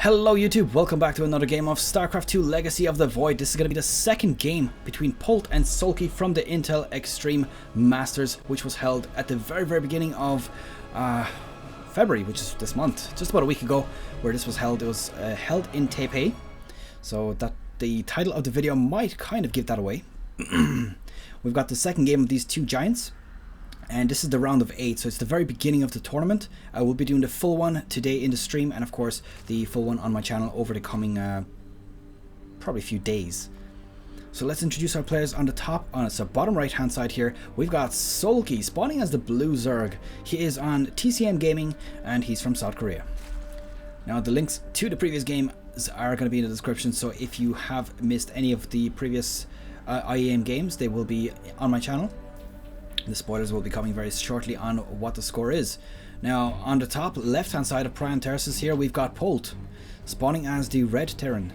Hello YouTube, welcome back to another game of Starcraft 2 Legacy of the Void. This is going to be the second game between Polt and Soulkey from the Intel Extreme Masters, which was held at the very beginning of February, which is this month, just about a week ago, where this was held. It was held in Taipei, so that the title of the video might kind of give that away. We've got the second game of these two giants. And this is the round of 8, so it's the very beginning of the tournament. I will be doing the full one today in the stream, and of course the full one on my channel over the coming probably a few days. So let's introduce our players on the top. On the bottom right hand side here, we've got Soulkey spawning as the blue Zerg. He is on TCM-Gaming and he's from South Korea. Now the links to the previous game are going to be in the description, so if you have missed any of the previous IEM games, they will be on my channel. The spoilers will be coming very shortly on what the score is. Now, on the top left-hand side of Prion Terraces here, we've got Polt, spawning as the red Terran.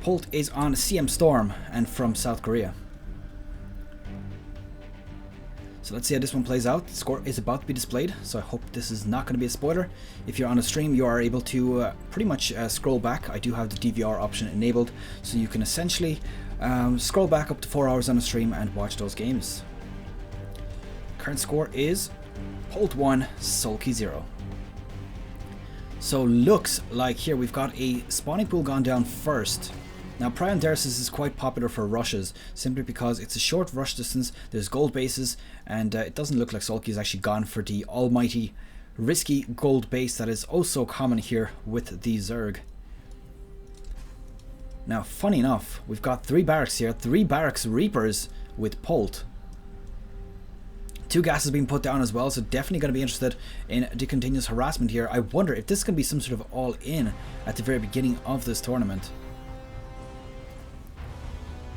Polt is on CM Storm and from South Korea. So let's see how this one plays out. The score is about to be displayed, so I hope this is not going to be a spoiler. If you're on a stream, you are able to pretty much scroll back. I do have the DVR option enabled, so you can essentially scroll back up to 4 hours on a stream and watch those games. Current score is Polt 1, Soulkey 0. So looks like here we've got a spawning pool gone down first. Now Prion Terraces is quite popular for rushes, simply because it's a short rush distance, there's gold bases, and it doesn't look like Soulkey has actually gone for the almighty risky gold base that is oh so common here with the Zerg. Now funny enough, we've got 3 barracks here, 3 barracks Reapers with Polt. 2 gases being put down as well, so definitely going to be interested in the continuous harassment here. I wonder if this can be some sort of all-in at the very beginning of this tournament.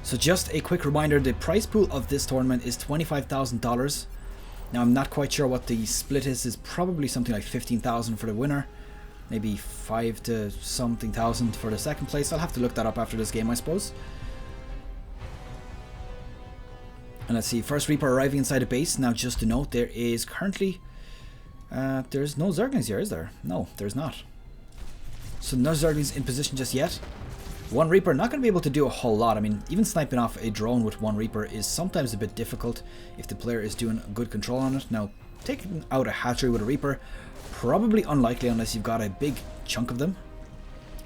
So just a quick reminder, the prize pool of this tournament is $25,000. Now I'm not quite sure what the split is. It's probably something like 15,000 for the winner, maybe 5 to something thousand for the second place. I'll have to look that up after this game, I suppose. And let's see, first Reaper arriving inside a base. Now just to note, there is currently, there's no Zerglings here, is there? No, there's not. So no Zerglings in position just yet. 1 Reaper, not going to be able to do a whole lot. I mean, even sniping off a drone with 1 Reaper is sometimes a bit difficult if the player is doing good control on it. Now, taking out a hatchery with a Reaper, probably unlikely unless you've got a big chunk of them.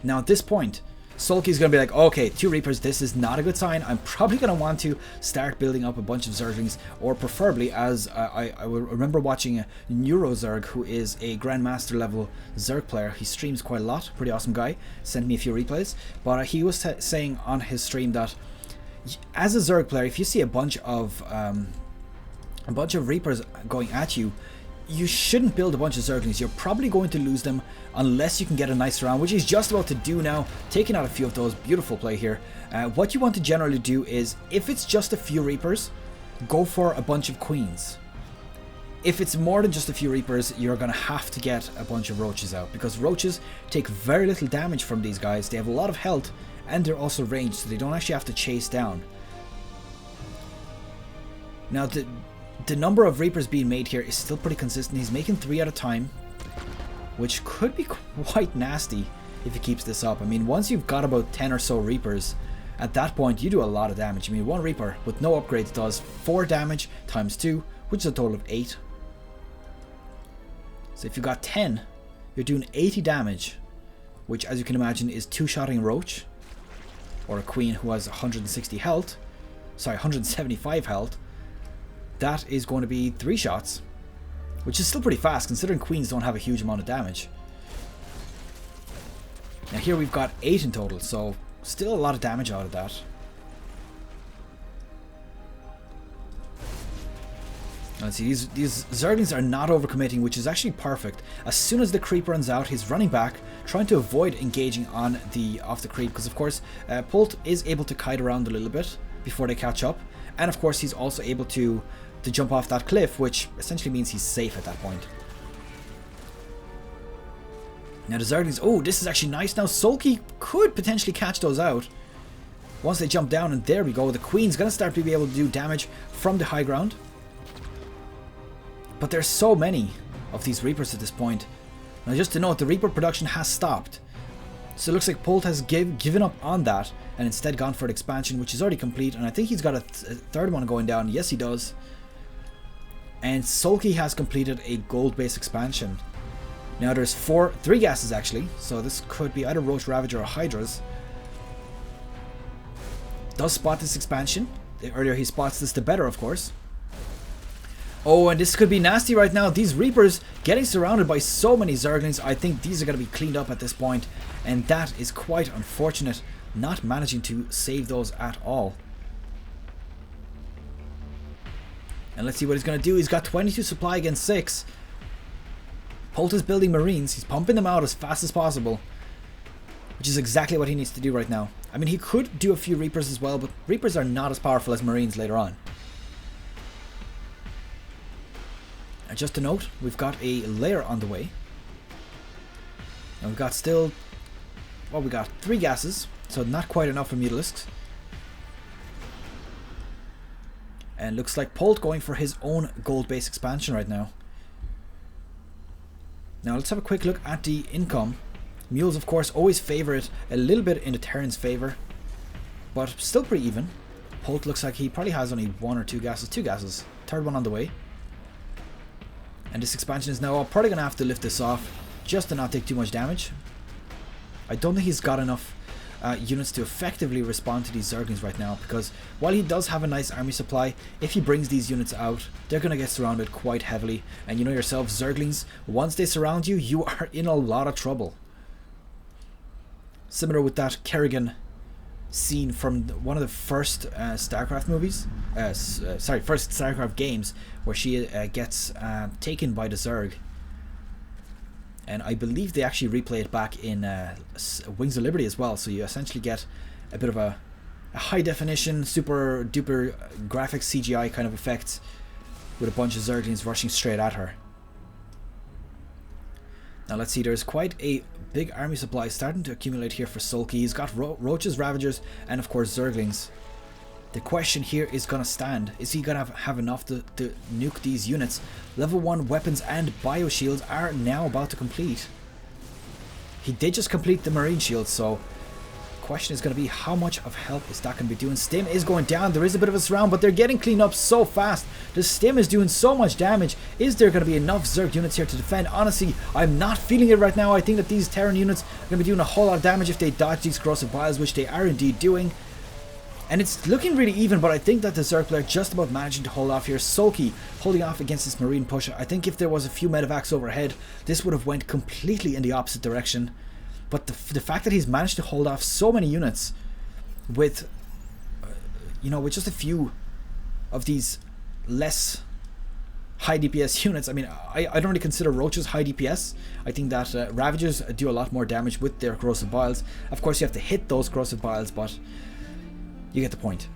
Now at this point, Soulkey's going to be like, okay, 2 Reapers, this is not a good sign. I'm probably going to want to start building up a bunch of Zerglings, or preferably, as I remember watching a Neuro-Zerg, who is a Grandmaster level Zerg player. He streams quite a lot, pretty awesome guy, sent me a few replays, but he was saying on his stream that as a Zerg player, if you see a bunch of Reapers going at you, you shouldn't build a bunch of Zerglings. You're probably going to lose them unless you can get a nice round, which he's just about to do now, taking out a few of those. Beautiful play here. What you want to generally do is, if it's just a few Reapers, go for a bunch of Queens. If it's more than just a few Reapers, you're going to have to get a bunch of Roaches out, because Roaches take very little damage from these guys. They have a lot of health, and they're also ranged, so they don't actually have to chase down. Now, the number of Reapers being made here is still pretty consistent. He's making 3 at a time, which could be quite nasty if he keeps this up. I mean, once you've got about 10 or so Reapers, at that point you do a lot of damage. I mean, 1 Reaper with no upgrades does 4 damage times 2, which is a total of 8. So if you've got 10, you're doing 80 damage, which, as you can imagine, is 2-shotting a Roach, or a Queen who has 160 health, sorry, 175 health. That is going to be 3 shots, which is still pretty fast considering Queens don't have a huge amount of damage. Now here we've got 8 in total, so still a lot of damage out of that. Let's see, these Zerglings are not overcommitting, which is actually perfect. As soon as the creep runs out, he's running back, trying to avoid engaging on off the creep, because of course Polt is able to kite around a little bit before they catch up, and of course he's also able to jump off that cliff, which essentially means he's safe at that point. Now the Zerglings, oh, this is actually nice. Now Soulkey could potentially catch those out once they jump down, and there we go. The Queen's going to start to be able to do damage from the high ground. But there's so many of these Reapers at this point. Now just to note, the Reaper production has stopped. So it looks like Polt has given up on that and instead gone for the expansion, which is already complete. And I think he's got a third one going down. Yes, he does. And Soulkey has completed a gold-based expansion. Now there's 3 gases actually. So this could be either Roach Ravager or Hydras. Does spot this expansion. The earlier he spots this, the better, of course. Oh, and this could be nasty right now. These Reapers getting surrounded by so many Zerglings. I think these are going to be cleaned up at this point. And that is quite unfortunate. Not managing to save those at all. And let's see what he's going to do. He's got 22 supply against 6. Polt is building Marines. He's pumping them out as fast as possible. Which is exactly what he needs to do right now. I mean, he could do a few Reapers as well, but Reapers are not as powerful as Marines later on. And just to note, we've got a layer on the way. And we've got still... well, we got 3 gases, so not quite enough for Mutalisks. And looks like Polt going for his own gold-based expansion right now. Now let's have a quick look at the income. Mules, of course, always favor it a little bit in the Terran's favor, but still pretty even. Polt looks like he probably has only 1 or 2 gases. 2 gases. Third one on the way. And this expansion is now probably going to have to lift this off just to not take too much damage. I don't think he's got enough units to effectively respond to these Zerglings right now, because while he does have a nice army supply, if he brings these units out, they're going to get surrounded quite heavily. And you know yourself, Zerglings, once they surround you, you are in a lot of trouble. Similar with that Kerrigan scene from one of the first Starcraft movies, first Starcraft games, where she gets taken by the Zerg. And I believe they actually replay it back in Wings of Liberty as well, so you essentially get a bit of a high definition, super duper graphics CGI kind of effect with a bunch of Zerglings rushing straight at her. Now let's see, there's quite a big army supply starting to accumulate here for Soulkey. He's got Roaches, Ravagers, and of course Zerglings. The question here is going to stand. Is he going to have enough to nuke these units? Level 1 weapons and bio shields are now about to complete. He did just complete the Marine shield, so the question is going to be how much of help is that going to be doing. Stim is going down. There is a bit of a surround, but they're getting cleaned up so fast. The Stim is doing so much damage. Is there going to be enough Zerg units here to defend? Honestly, I'm not feeling it right now. I think that these Terran units are going to be doing a whole lot of damage if they dodge these corrosive biles, which they are indeed doing. And it's looking really even, but I think that the Zerg player just about managing to hold off here. Soulkey holding off against this Marine push. I think if there was a few medevacs overhead, this would have went completely in the opposite direction. But the fact that he's managed to hold off so many units with, with just a few of these less high DPS units. I mean, I don't really consider Roaches high DPS. I think that Ravagers do a lot more damage with their corrosive biles. Of course, you have to hit those corrosive biles, but you get the point.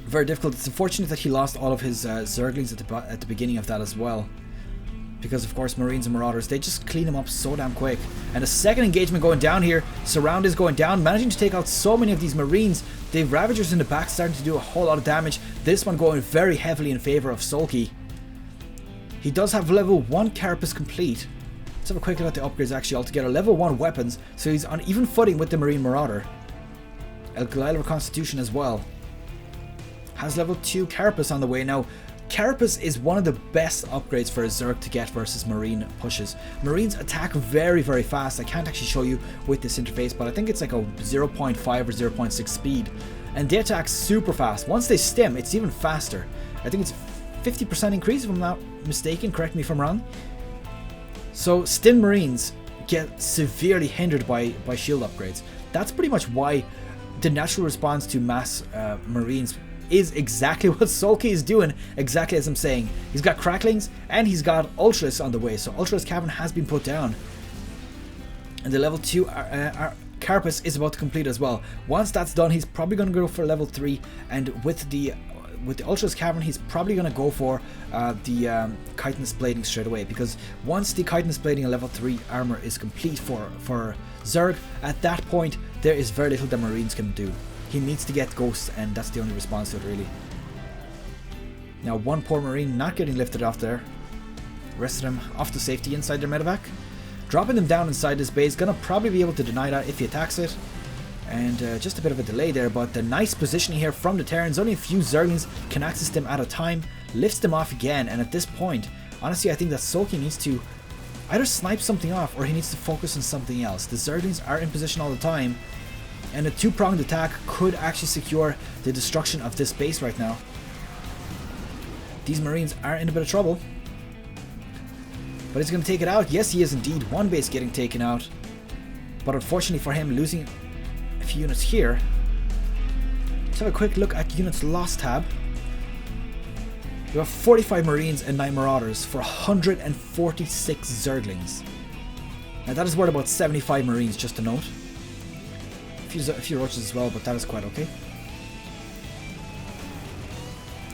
Very difficult. It's unfortunate that he lost all of his Zerglings at the beginning of that as well. Because, of course, Marines and Marauders, they just clean them up so damn quick. And a second engagement going down here. Surround is going down, managing to take out so many of these Marines. The Ravagers in the back starting to do a whole lot of damage. This one going very heavily in favor of Soulkey. He does have level 1 Carapace complete. Let's have a quick look at the upgrades actually altogether. Level 1 weapons, so he's on even footing with the Marine Marauder. El Gliler Constitution as well. Has level 2 Carapace on the way. Now, Carapace is one of the best upgrades for a Zerg to get versus Marine pushes. Marines attack very, very fast. I can't actually show you with this interface, but I think it's like a 0.5 or 0.6 speed. And they attack super fast. Once they stim, it's even faster. I think it's 50% increase if I'm not mistaken. Correct me if I'm wrong. So, stim Marines get severely hindered by shield upgrades. That's pretty much why the natural response to mass Marines is exactly what Soulkey is doing, exactly as I'm saying. He's got Cracklings and he's got Ultras on the way, so Ultras Cavern has been put down. And the level 2 Carapace is about to complete as well. Once that's done, he's probably going to go for level 3, and with the Ultras Cavern, he's probably going to go for the Chitinous Blading straight away, because once the Chitinous Blading and level 3 armor is complete for Zerg, at that point there is very little that Marines can do. He needs to get Ghosts, and that's the only response to it really. Now one poor Marine not getting lifted off there. Rest of them off to safety inside their medevac. dropping them down inside this base. Gonna probably be able to deny that if he attacks it. And just a bit of a delay there, but the nice positioning here from the Terrans. Only a few Zerglings can access them at a time. Lifts them off again, and at this point, honestly, I think that Soulkey needs to either snipe something off or he needs to focus on something else. The Zerglings are in position all the time, and a two-pronged attack could actually secure the destruction of this base right now. These Marines are in a bit of trouble. But he's going to take it out. Yes, he is indeed. One base getting taken out. But unfortunately for him, losing a few units here. Let's have a quick look at units lost tab. We have 45 Marines and 9 Marauders for 146 Zerglings. Now that is worth about 75 Marines, just to note. A few roaches as well, but that is quite okay.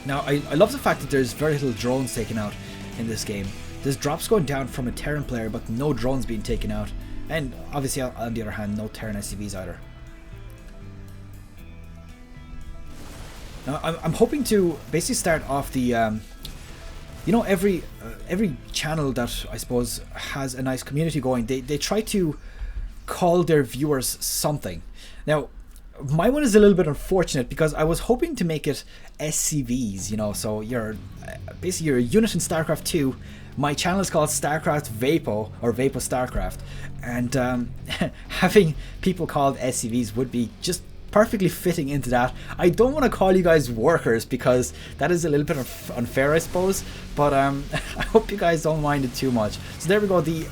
Now, I love the fact that there's very little drones taken out in this game. There's drops going down from a Terran player, but no drones being taken out. And obviously, on the other hand, no Terran SCVs either. Now, I'm hoping to basically start off the, you know, every channel that I suppose has a nice community going, they try to call their viewers something. Now, my one is a little bit unfortunate because I was hoping to make it SCVs, you know, so you're basically you're a unit in StarCraft 2. My channel is called Starcraft Vaipo, or Vaipo Starcraft, and having people called SCVs would be just perfectly fitting into that. I don't want to call you guys workers because that is a little bit unfair, I suppose, but I hope you guys don't mind it too much. So there we go, the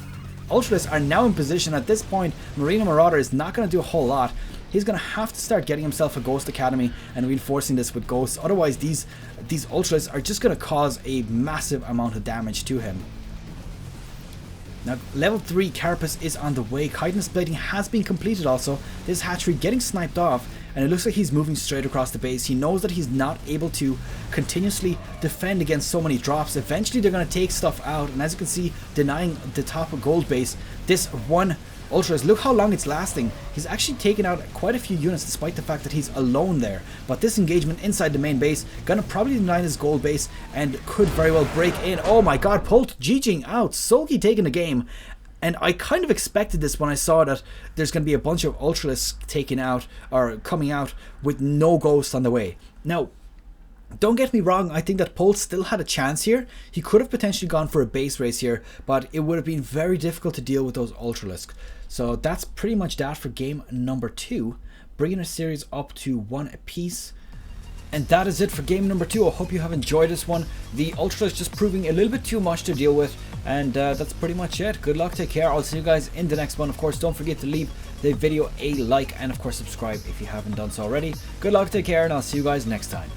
Ultralists are now in position. At this point, Marine Marauder is not going to do a whole lot. He's going to have to start getting himself a Ghost Academy and reinforcing this with Ghosts. Otherwise, these Ultralists are just going to cause a massive amount of damage to him. Now, level 3 Carapace is on the way. Chitinous Plating has been completed also. This hatchery getting sniped off, and it looks like he's moving straight across the base. He knows that he's not able to continuously defend against so many drops. Eventually, they're going to take stuff out, and as you can see, denying the top of gold base. This one Ultras, look how long it's lasting. He's actually taken out quite a few units despite the fact that he's alone there. But this engagement inside the main base, gonna probably deny his gold base and could very well break in. Oh my god, Polt GGing out. Soulkey taking the game. And I kind of expected this when I saw that there's going to be a bunch of Ultralists taken out or coming out with no ghosts on the way. Now, don't get me wrong, I think that Polt still had a chance here. He could have potentially gone for a base race here, but it would have been very difficult to deal with those Ultralisks. So that's pretty much that for game number 2, bringing a series up to 1 apiece. And that is it for game number 2. I hope you have enjoyed this one. The Ultra is just proving a little bit too much to deal with. And that's pretty much it. Good luck, take care. I'll see you guys in the next one. Of course, don't forget to leave the video a like and of course subscribe if you haven't done so already. Good luck, take care, and I'll see you guys next time.